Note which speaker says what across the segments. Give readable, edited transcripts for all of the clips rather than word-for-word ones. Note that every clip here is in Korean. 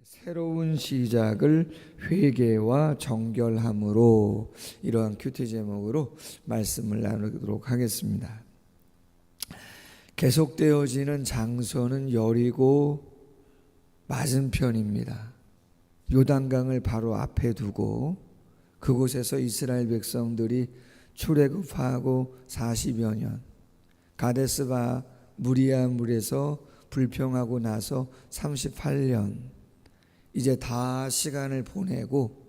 Speaker 1: 새로운 시작을 회개와 정결함으로, 이러한 큐티 제목으로 말씀을 나누도록 하겠습니다. 계속되어지는 장소는 여리고 맞은편입니다. 요단강을 바로 앞에 두고 그곳에서 이스라엘 백성들이 출애굽하고 40여 년, 가데스바 무리아 물에서 불평하고 나서 38년, 이제 다 시간을 보내고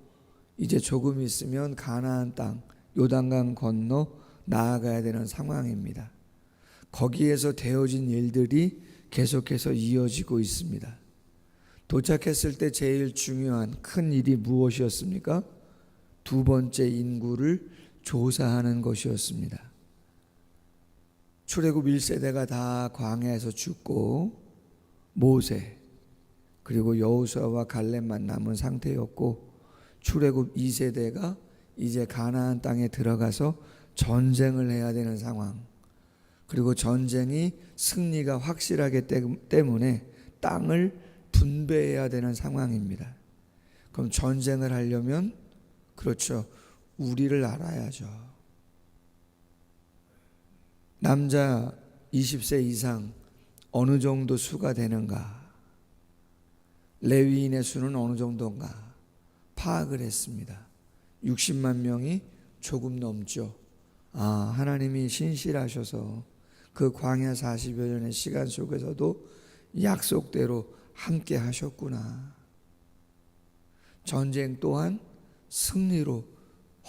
Speaker 1: 이제 조금 있으면 가나안 땅 요단강 건너 나아가야 되는 상황입니다. 거기에서 되어진 일들이 계속해서 이어지고 있습니다. 도착했을 때 제일 중요한 큰 일이 무엇이었습니까? 두 번째 인구를 조사하는 것이었습니다. 출애굽 1세대가 다 광야에서 죽고 모세 그리고 여호수아와 갈렙만 남은 상태였고, 출애굽 2세대가 이제 가나안 땅에 들어가서 전쟁을 해야 되는 상황, 그리고 전쟁이 승리가 확실하기 때문에 땅을 분배해야 되는 상황입니다. 그럼 전쟁을 하려면 그렇죠, 우리를 알아야죠. 남자 20세 이상 어느 정도 수가 되는가, 레위인의 수는 어느 정도인가 파악을 했습니다. 60만 명이 조금 넘죠. 하나님이 신실하셔서 그 광야 40여 년의 시간 속에서도 약속대로 함께 하셨구나. 전쟁 또한 승리로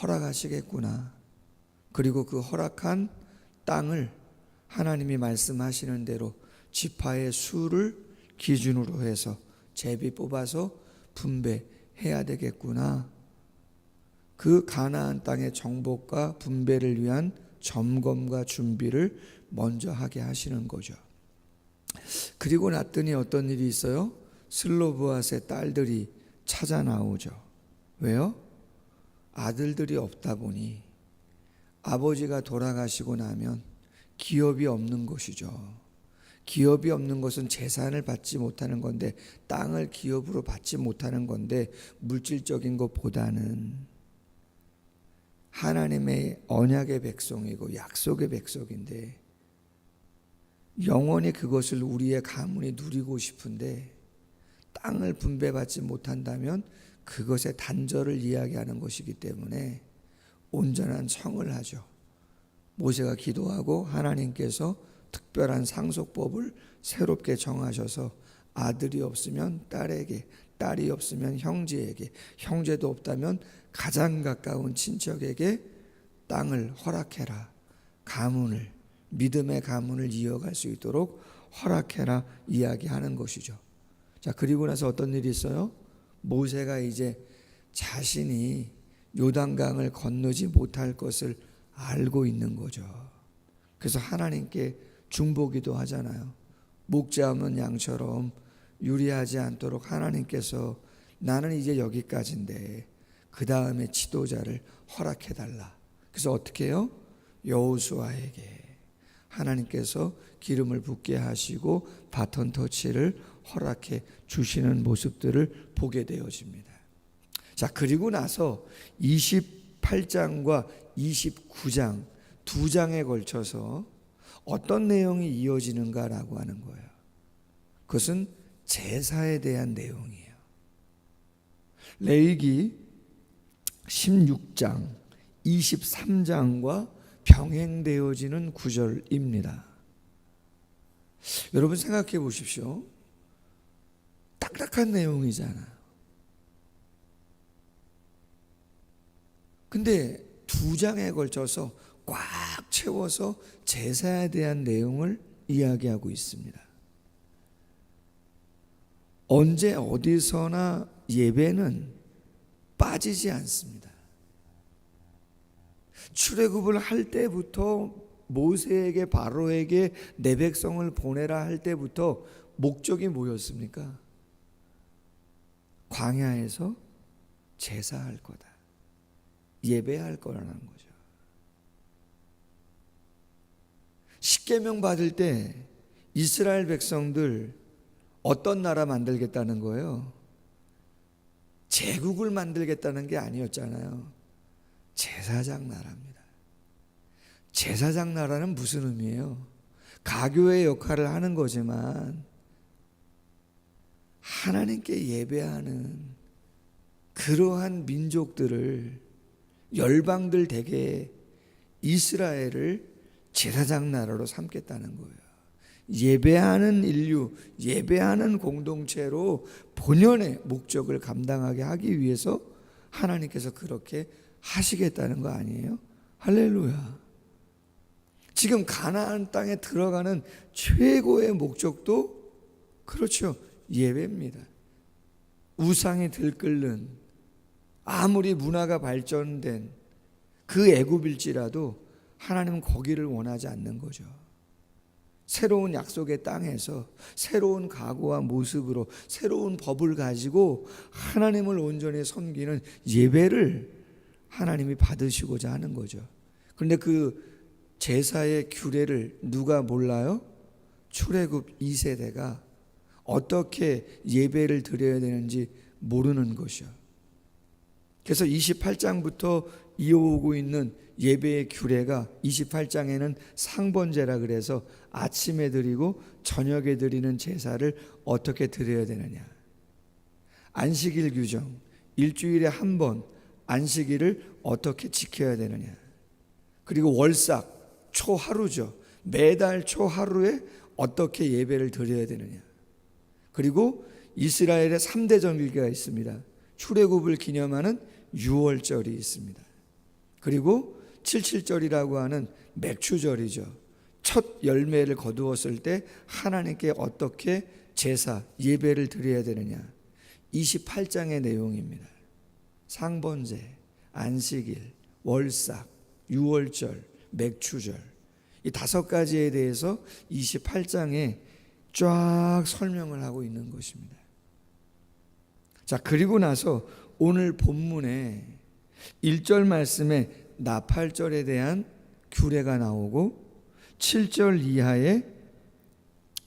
Speaker 1: 허락하시겠구나. 그리고 그 허락한 땅을 하나님이 말씀하시는 대로 지파의 수를 기준으로 해서 제비 뽑아서 분배해야 되겠구나. 그 가나안 땅의 정복과 분배를 위한 점검과 준비를 먼저 하게 하시는 거죠. 그리고 났더니 어떤 일이 있어요? 슬로브앗의 딸들이 찾아 나오죠. 왜요? 아들들이 없다 보니, 아버지가 돌아가시고 나면 기업이 없는 것이죠. 기업이 없는 것은 재산을 받지 못하는 건데, 땅을 기업으로 받지 못하는 건데, 물질적인 것보다는 하나님의 언약의 백성이고 약속의 백성인데, 영원히 그것을 우리의 가문이 누리고 싶은데 땅을 분배받지 못한다면 그것의 단절을 이야기하는 것이기 때문에 온전한 청을 하죠. 모세가 기도하고 하나님께서 특별한 상속법을 새롭게 정하셔서 아들이 없으면 딸에게, 딸이 없으면 형제에게, 형제도 없다면 가장 가까운 친척에게 땅을 허락해라. 가문을, 믿음의 가문을 이어갈 수 있도록 허락해라 이야기하는 것이죠. 자, 그리고 나서 어떤 일이 있어요? 모세가 이제 자신이 요단강을 건너지 못할 것을 알고 있는 거죠. 그래서 하나님께 중보기도 하잖아요. 목자 없는 양처럼 유리하지 않도록 하나님께서 나는 이제 여기까지인데 그 다음에 지도자를 허락해달라. 그래서 어떻게 해요? 여호수아에게 하나님께서 기름을 붓게 하시고 바톤 터치를 허락해 주시는 모습들을 보게 되어집니다. 자, 그리고 나서 28장과 29장 두 장에 걸쳐서 어떤 내용이 이어지는가라고 하는 거예요. 그것은 제사에 대한 내용이에요. 레위기 16장, 23장과 병행되어지는 구절입니다. 여러분 생각해 보십시오. 딱딱한 내용이잖아. 근데 두 장에 걸쳐서 꽉 채워서 제사에 대한 내용을 이야기하고 있습니다. 언제 어디서나 예배는 빠지지 않습니다. 출애굽을 할 때부터 모세에게, 바로에게 내 백성을 보내라 할 때부터 목적이 뭐였습니까? 광야에서 제사할 거다, 예배할 거라는 거죠. 십계명 받을 때 이스라엘 백성들 어떤 나라 만들겠다는 거예요? 제국을 만들겠다는 게 아니었잖아요. 제사장 나라입니다. 제사장 나라는 무슨 의미예요? 가교의 역할을 하는 거지만 하나님께 예배하는 그러한 민족들을, 열방들 대개 이스라엘을 제사장 나라로 삼겠다는 거예요. 예배하는 인류, 예배하는 공동체로 본연의 목적을 감당하게 하기 위해서 하나님께서 그렇게 하시겠다는 거 아니에요? 할렐루야. 지금 가나안 땅에 들어가는 최고의 목적도 그렇죠. 예배입니다. 우상이 들끓는, 아무리 문화가 발전된 그 애굽일지라도 하나님은 거기를 원하지 않는 거죠. 새로운 약속의 땅에서 새로운 각오와 모습으로 새로운 법을 가지고 하나님을 온전히 섬기는 예배를 하나님이 받으시고자 하는 거죠. 그런데 그 제사의 규례를 누가 몰라요? 출애굽 2세대가 어떻게 예배를 드려야 되는지 모르는 것이요. 그래서 28장부터 이어오고 있는 예배의 규례가 28장에는 상번제라 그래서 아침에 드리고 저녁에 드리는 제사를 어떻게 드려야 되느냐, 안식일 규정, 일주일에 한 번 안식일을 어떻게 지켜야 되느냐, 그리고 월삭 초하루죠. 매달 초하루에 어떻게 예배를 드려야 되느냐, 그리고 이스라엘의 3대 정기가 있습니다. 출애굽을 기념하는 유월절이 있습니다. 그리고 칠칠절이라고 하는 맥추절이죠. 첫 열매를 거두었을 때 하나님께 어떻게 제사, 예배를 드려야 되느냐, 28장의 내용입니다. 상번제, 안식일, 월삭, 유월절, 맥추절, 이 5가지에 대해서 28장에 쫙 설명을 하고 있는 것입니다. 자, 그리고 나서 오늘 본문에 1절 말씀에 나팔절에 대한 규례가 나오고 7절 이하의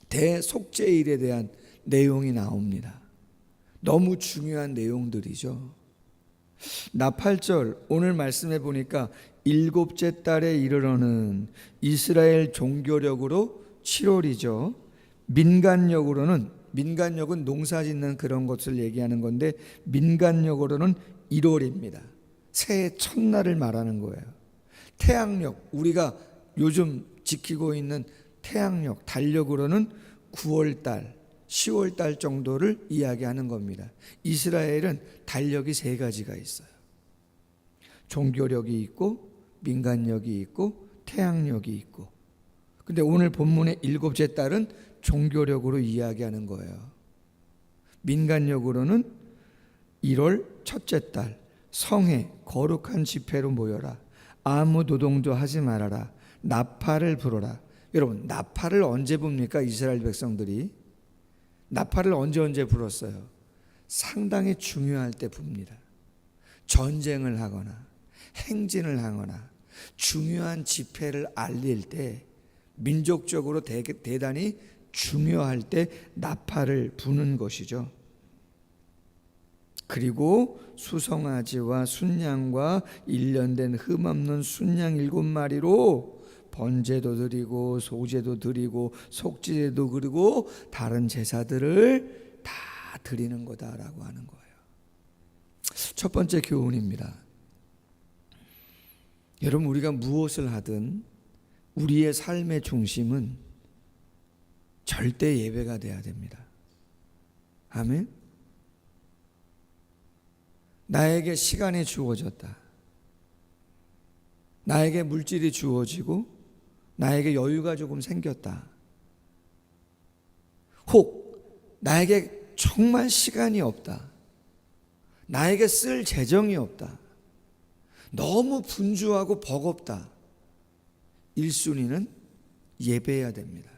Speaker 1: 대속죄일에 대한 내용이 나옵니다. 너무 중요한 내용들이죠. 나팔절, 오늘 말씀해 보니까 7째 달에 이르러는 이스라엘 종교력으로 7월이죠. 민간력으로는, 민간력은 농사 짓는 그런 것을 얘기하는 건데 민간력으로는 1월입니다. 새해 첫날을 말하는 거예요. 태양력, 우리가 요즘 지키고 있는 태양력, 달력으로는 9월달, 10월달 정도를 이야기하는 겁니다. 이스라엘은 달력이 3가지가 있어요. 종교력이 있고 민간력이 있고 태양력이 있고. 근데 오늘 본문의 7째 달은 종교력으로 이야기하는 거예요. 민간력으로는 1월 첫째 달, 성회, 거룩한 집회로 모여라. 아무 노동도 하지 말아라. 나팔을 불어라. 여러분, 나팔을 언제 붑니까? 이스라엘 백성들이 나팔을 언제 불었어요? 상당히 중요할 때 붑니다. 전쟁을 하거나 행진을 하거나 중요한 집회를 알릴 때, 민족적으로 대단히 중요할 때 나팔을 부는 것이죠. 그리고 수송아지와 순양과 1년 된 흠없는 순양 7마리로 번제도 드리고 소제도 드리고 속죄제도 그리고 다른 제사들을 다 드리는 거다라고 하는 거예요. 첫 번째 교훈입니다. 여러분, 우리가 무엇을 하든 우리의 삶의 중심은 절대 예배가 돼야 됩니다. 아멘. 나에게 시간이 주어졌다. 나에게 물질이 주어지고 나에게 여유가 조금 생겼다. 혹 나에게 정말 시간이 없다. 나에게 쓸 재정이 없다. 너무 분주하고 버겁다. 1순위는 예배해야 됩니다.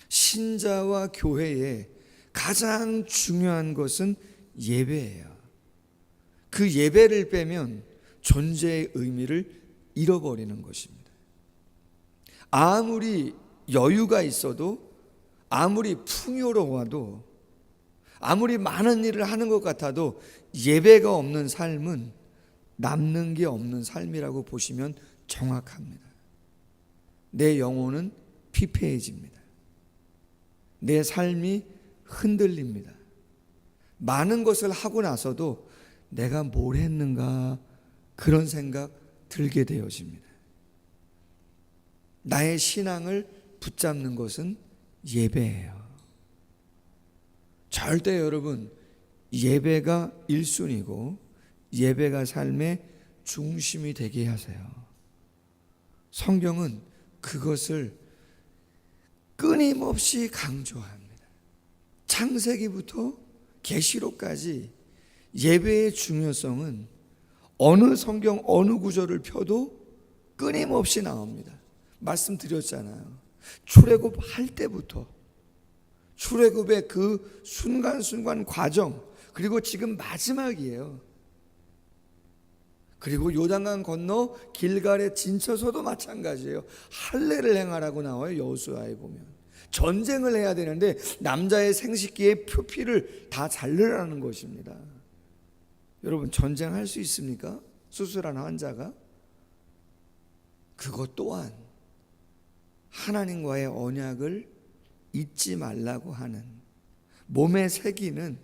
Speaker 1: 신자와 교회의 가장 중요한 것은 예배예요. 그 예배를 빼면 존재의 의미를 잃어버리는 것입니다. 아무리 여유가 있어도, 아무리 풍요로워도, 아무리 많은 일을 하는 것 같아도 예배가 없는 삶은 남는 게 없는 삶이라고 보시면 정확합니다. 내 영혼은 피폐해집니다. 내 삶이 흔들립니다. 많은 것을 하고 나서도 내가 뭘 했는가 그런 생각 들게 되어집니다. 나의 신앙을 붙잡는 것은 예배예요. 절대 여러분 예배가 1순위고 예배가 삶의 중심이 되게 하세요. 성경은 그것을 끊임없이 강조합니다. 창세기부터 계시록까지 예배의 중요성은 어느 성경 어느 구절을 펴도 끊임없이 나옵니다. 말씀드렸잖아요. 출애굽 할 때부터 출애굽의 그 순간순간 과정, 그리고 지금 마지막이에요. 그리고 요단강 건너 길갈에 진쳐서도 마찬가지예요. 할례를 행하라고 나와요. 여호수아에 보면 전쟁을 해야 되는데 남자의 생식기에 표피를 다 자르라는 것입니다. 여러분 전쟁할 수 있습니까? 수술한 환자가? 그것 또한 하나님과의 언약을 잊지 말라고 하는, 몸에 새기는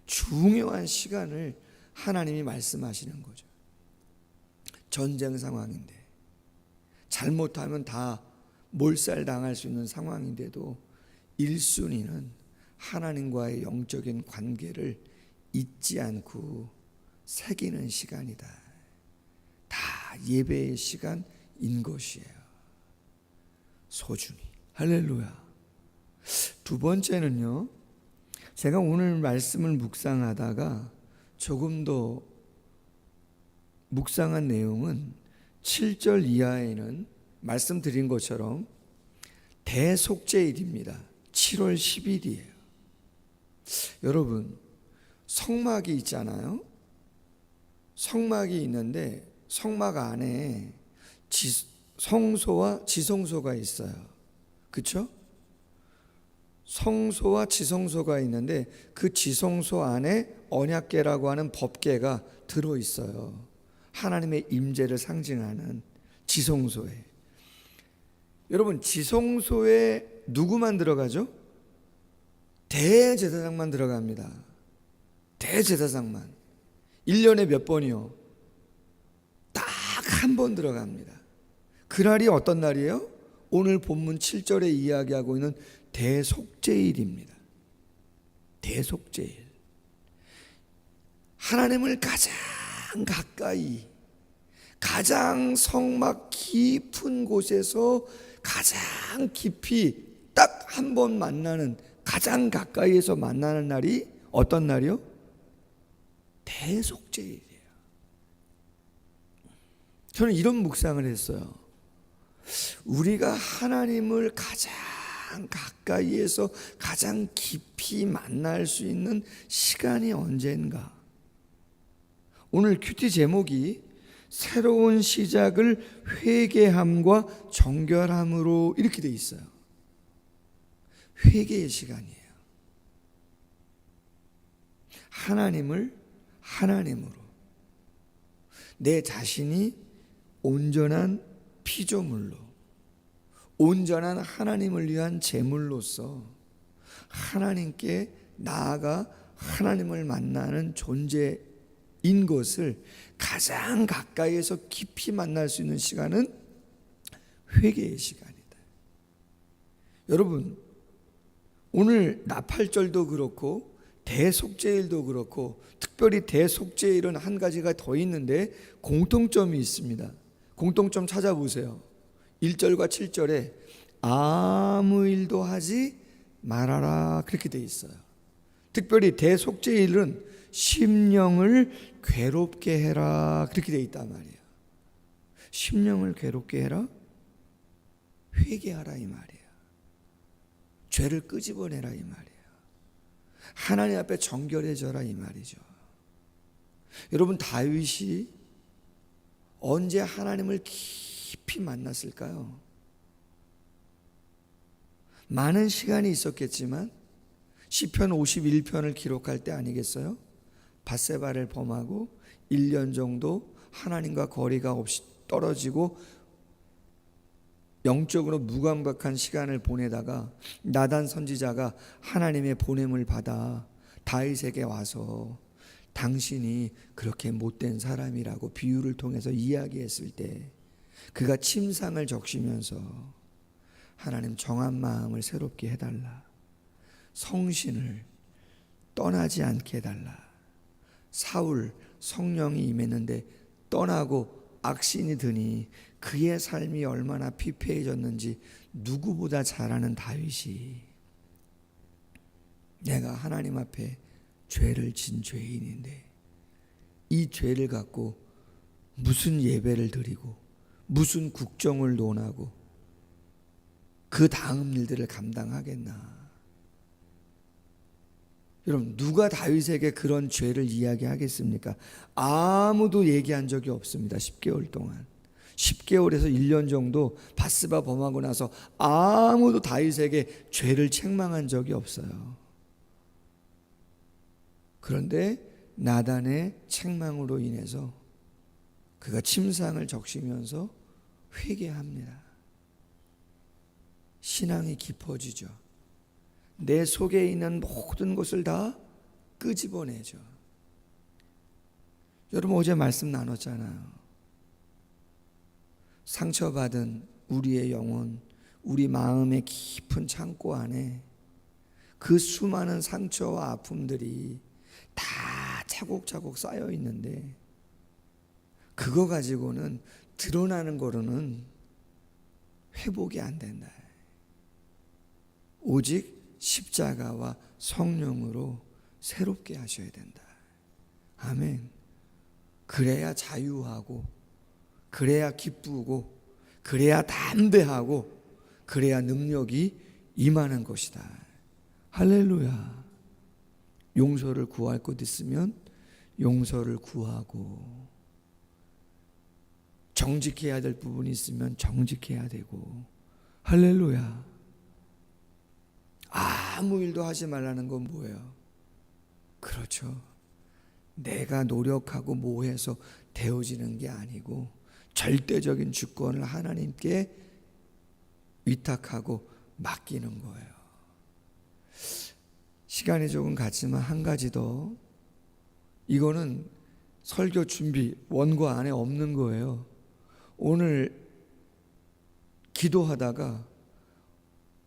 Speaker 1: 중요한 시간을 하나님이 말씀하시는 거죠. 전쟁 상황인데, 잘못하면 다 몰살당할 수 있는 상황인데도 1순위는 하나님과의 영적인 관계를 잊지 않고 새기는 시간이다. 다 예배의 시간인 것이에요. 소중히. 할렐루야. 두 번째는요, 제가 오늘 말씀을 묵상하다가 조금 더 묵상한 내용은 7절 이하에는 말씀드린 것처럼 대속죄일입니다. 7월 10일이에요. 여러분 성막이 있잖아요. 성막이 있는데 성막 안에 성소와 지성소가 있어요. 그렇죠? 성소와 지성소가 있는데 그 지성소 안에 언약궤라고 하는 법궤가 들어있어요. 하나님의 임재를 상징하는 지성소에. 여러분 지성소에 누구만 들어가죠? 대제사장만 들어갑니다. 대제사장만. 1년에 몇 번이요? 딱 한 번 들어갑니다. 그날이 어떤 날이에요? 오늘 본문 7절에 이야기하고 있는 대속죄일입니다. 대속죄일. 하나님을 가장 가까이, 가장 성막 깊은 곳에서 가장 깊이 딱 한 번 만나는, 가장 가까이에서 만나는 날이 어떤 날이요? 대속죄일이에요. 저는 이런 묵상을 했어요. 우리가 하나님을 가장 가까이에서 가장 깊이 만날 수 있는 시간이 언제인가? 오늘 큐티 제목이 새로운 시작을 회개함과 정결함으로 이렇게 돼 있어요. 회개의 시간이에요. 하나님을 하나님으로, 내 자신이 온전한 피조물로, 온전한 하나님을 위한 제물로서 하나님께 나아가 하나님을 만나는 존재인 것을 가장 가까이에서 깊이 만날 수 있는 시간은 회개의 시간이다. 여러분 오늘 나팔절도 그렇고 대속죄일도 그렇고, 특별히 대속죄일은 한 가지가 더 있는데 공통점이 있습니다. 공통점 찾아보세요. 1절과 7절에 아무 일도 하지 말아라 그렇게 돼 있어요. 특별히 대속죄일은 심령을 괴롭게 해라 그렇게 돼 있단 말이에요. 심령을 괴롭게 해라, 회개하라 이 말이에요. 죄를 끄집어내라 이 말이에요. 하나님 앞에 정결해져라 이 말이죠. 여러분 다윗이 언제 하나님을 깊이 만났을까요? 많은 시간이 있었겠지만 시편 51편을 기록할 때 아니겠어요? 밧세바를 범하고 1년 정도 하나님과 거리가 없이 떨어지고 영적으로 무감각한 시간을 보내다가 나단 선지자가 하나님의 보냄을 받아 다윗에게 와서 당신이 그렇게 못된 사람이라고 비유를 통해서 이야기했을 때 그가 침상을 적시면서 하나님 정한 마음을 새롭게 해달라, 성신을 떠나지 않게 해달라, 사울 성령이 임했는데 떠나고 악신이 드니 그의 삶이 얼마나 피폐해졌는지 누구보다 잘 아는 다윗이 내가 하나님 앞에 죄를 진 죄인인데 이 죄를 갖고 무슨 예배를 드리고 무슨 국정을 논하고 그 다음 일들을 감당하겠나. 여러분, 누가 다윗에게 그런 죄를 이야기하겠습니까? 아무도 얘기한 적이 없습니다. 10개월 동안. 10개월에서 1년 정도 밧세바 범하고 나서 아무도 다윗에게 죄를 책망한 적이 없어요. 그런데 나단의 책망으로 인해서 그가 침상을 적시면서 회개합니다. 신앙이 깊어지죠. 내 속에 있는 모든 것을 다 끄집어내죠. 여러분, 어제 말씀 나눴잖아요. 상처받은 우리의 영혼, 우리 마음의 깊은 창고 안에 그 수많은 상처와 아픔들이 다 차곡차곡 쌓여 있는데 그거 가지고는 드러나는 거로는 회복이 안 된다. 오직 십자가와 성령으로 새롭게 하셔야 된다. 아멘. 그래야 자유하고, 그래야 기쁘고, 그래야 담대하고, 그래야 능력이 임하는 것이다. 할렐루야. 용서를 구할 것 있으면 용서를 구하고, 정직해야 될 부분이 있으면 정직해야 되고, 할렐루야. 아무 일도 하지 말라는 건 뭐예요? 그렇죠. 내가 노력하고 뭐해서 되어지는 게 아니고 절대적인 주권을 하나님께 위탁하고 맡기는 거예요. 시간이 조금 갔지만 한 가지 더, 이거는 설교 준비 원고 안에 없는 거예요. 오늘 기도하다가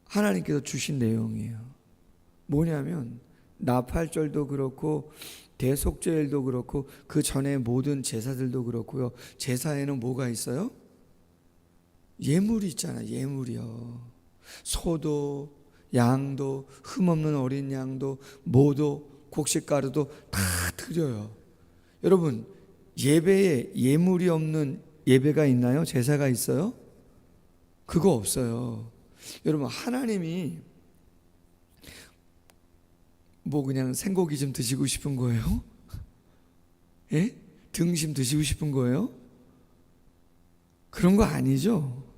Speaker 1: 하나님께서 주신 내용이에요. 뭐냐면 나팔절도 그렇고 대속죄일도 그렇고 그 전에 모든 제사들도 그렇고요. 제사에는 뭐가 있어요? 예물이 있잖아요. 예물이요. 소도 양도 흠없는 어린 양도 모도 곡식가루도 다 드려요. 여러분, 예배에 예물이 없는 예배가 있나요? 제사가 있어요? 그거 없어요. 여러분, 하나님이 뭐 그냥 생고기 좀 드시고 싶은 거예요? 예? 등심 드시고 싶은 거예요? 그런 거 아니죠?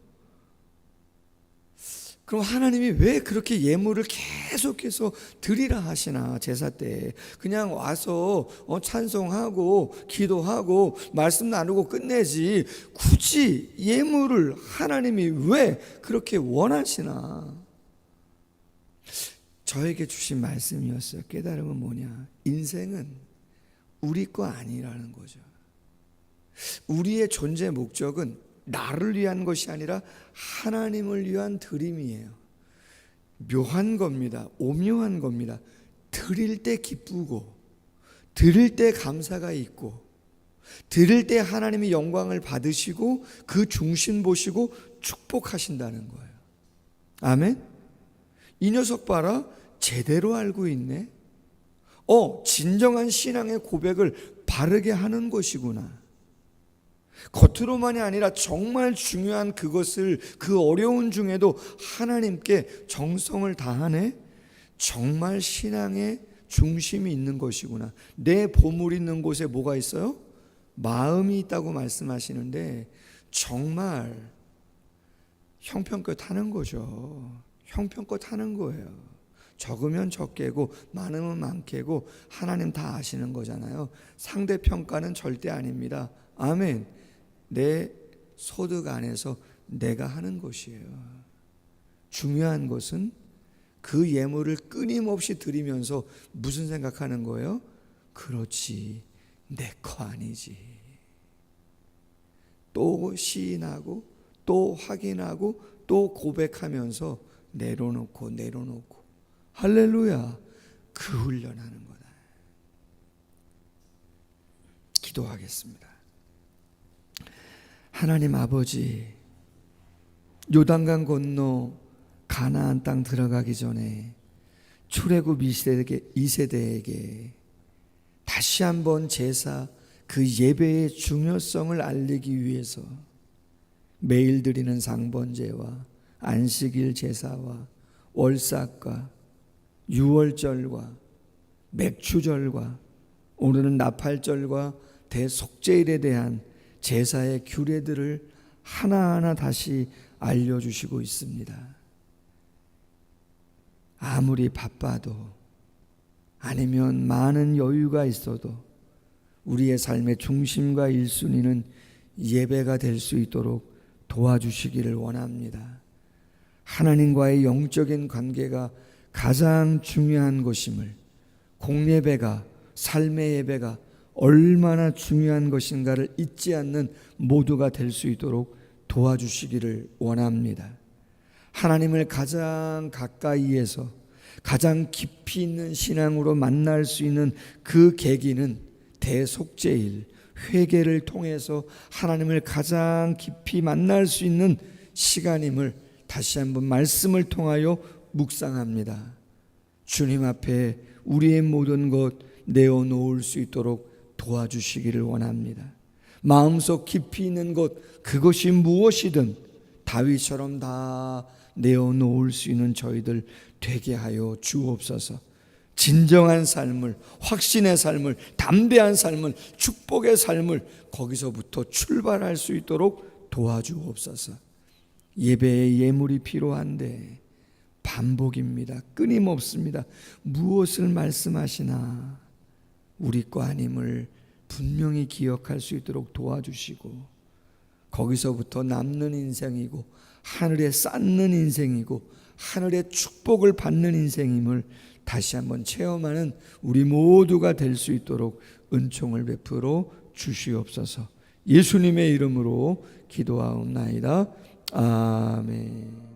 Speaker 1: 그럼 하나님이 왜 그렇게 예물을 계속해서 드리라 하시나? 제사 때 그냥 와서 찬송하고 기도하고 말씀 나누고 끝내지 굳이 예물을 하나님이 왜 그렇게 원하시나? 저에게 주신 말씀이었어요. 깨달음은 뭐냐? 인생은 우리 거 아니라는 거죠. 우리의 존재 목적은 나를 위한 것이 아니라 하나님을 위한 드림이에요. 묘한 겁니다. 오묘한 겁니다. 드릴 때 기쁘고, 드릴 때 감사가 있고, 드릴 때 하나님이 영광을 받으시고 그 중심 보시고 축복하신다는 거예요. 아멘. 이 녀석 봐라, 제대로 알고 있네. 진정한 신앙의 고백을 바르게 하는 것이구나. 겉으로만이 아니라 정말 중요한 그것을 그 어려운 중에도 하나님께 정성을 다하네. 정말 신앙의 중심이 있는 것이구나. 내 보물 있는 곳에 뭐가 있어요? 마음이 있다고 말씀하시는데 정말 형편껏 하는 거죠. 형편껏 하는 거예요. 적으면 적게고 많으면 많게고 하나님 다 아시는 거잖아요. 상대평가는 절대 아닙니다. 아멘. 내 소득 안에서 내가 하는 것이에요. 중요한 것은 그 예물을 끊임없이 드리면서 무슨 생각하는 거예요? 그렇지, 내 거 아니지. 또 시인하고 또 확인하고 또 고백하면서 내려놓고 할렐루야. 그 훈련하는 거다. 기도하겠습니다. 하나님 아버지, 요단강 건너 가나안 땅 들어가기 전에 출애굽 2세대에게 다시 한번 제사, 그 예배의 중요성을 알리기 위해서 매일 드리는 상번제와 안식일 제사와 월삭과 유월절과 맥추절과 오늘은 나팔절과 대속제일에 대한 제사의 규례들을 하나하나 다시 알려주시고 있습니다. 아무리 바빠도 아니면 많은 여유가 있어도 우리의 삶의 중심과 1순위는 예배가 될 수 있도록 도와주시기를 원합니다. 하나님과의 영적인 관계가 가장 중요한 것임을, 공예배가, 삶의 예배가 얼마나 중요한 것인가를 잊지 않는 모두가 될 수 있도록 도와주시기를 원합니다. 하나님을 가장 가까이에서 가장 깊이 있는 신앙으로 만날 수 있는 그 계기는 대속제일, 회개를 통해서 하나님을 가장 깊이 만날 수 있는 시간임을 다시 한번 말씀을 통하여 묵상합니다. 주님 앞에 우리의 모든 것 내어놓을 수 있도록 도와주시기를 원합니다. 마음속 깊이 있는 것, 그것이 무엇이든 다윗처럼 다 내어놓을 수 있는 저희들 되게 하여 주옵소서. 진정한 삶을, 확신의 삶을, 담대한 삶을, 축복의 삶을 거기서부터 출발할 수 있도록 도와주옵소서. 예배의 예물이 필요한데 반복입니다. 끊임없습니다. 무엇을 말씀하시나 우리 거 아님을 분명히 기억할 수 있도록 도와주시고, 거기서부터 남는 인생이고 하늘에 쌓는 인생이고 하늘의 축복을 받는 인생임을 다시 한번 체험하는 우리 모두가 될 수 있도록 은총을 베풀어 주시옵소서. 예수님의 이름으로 기도하옵나이다. 아멘.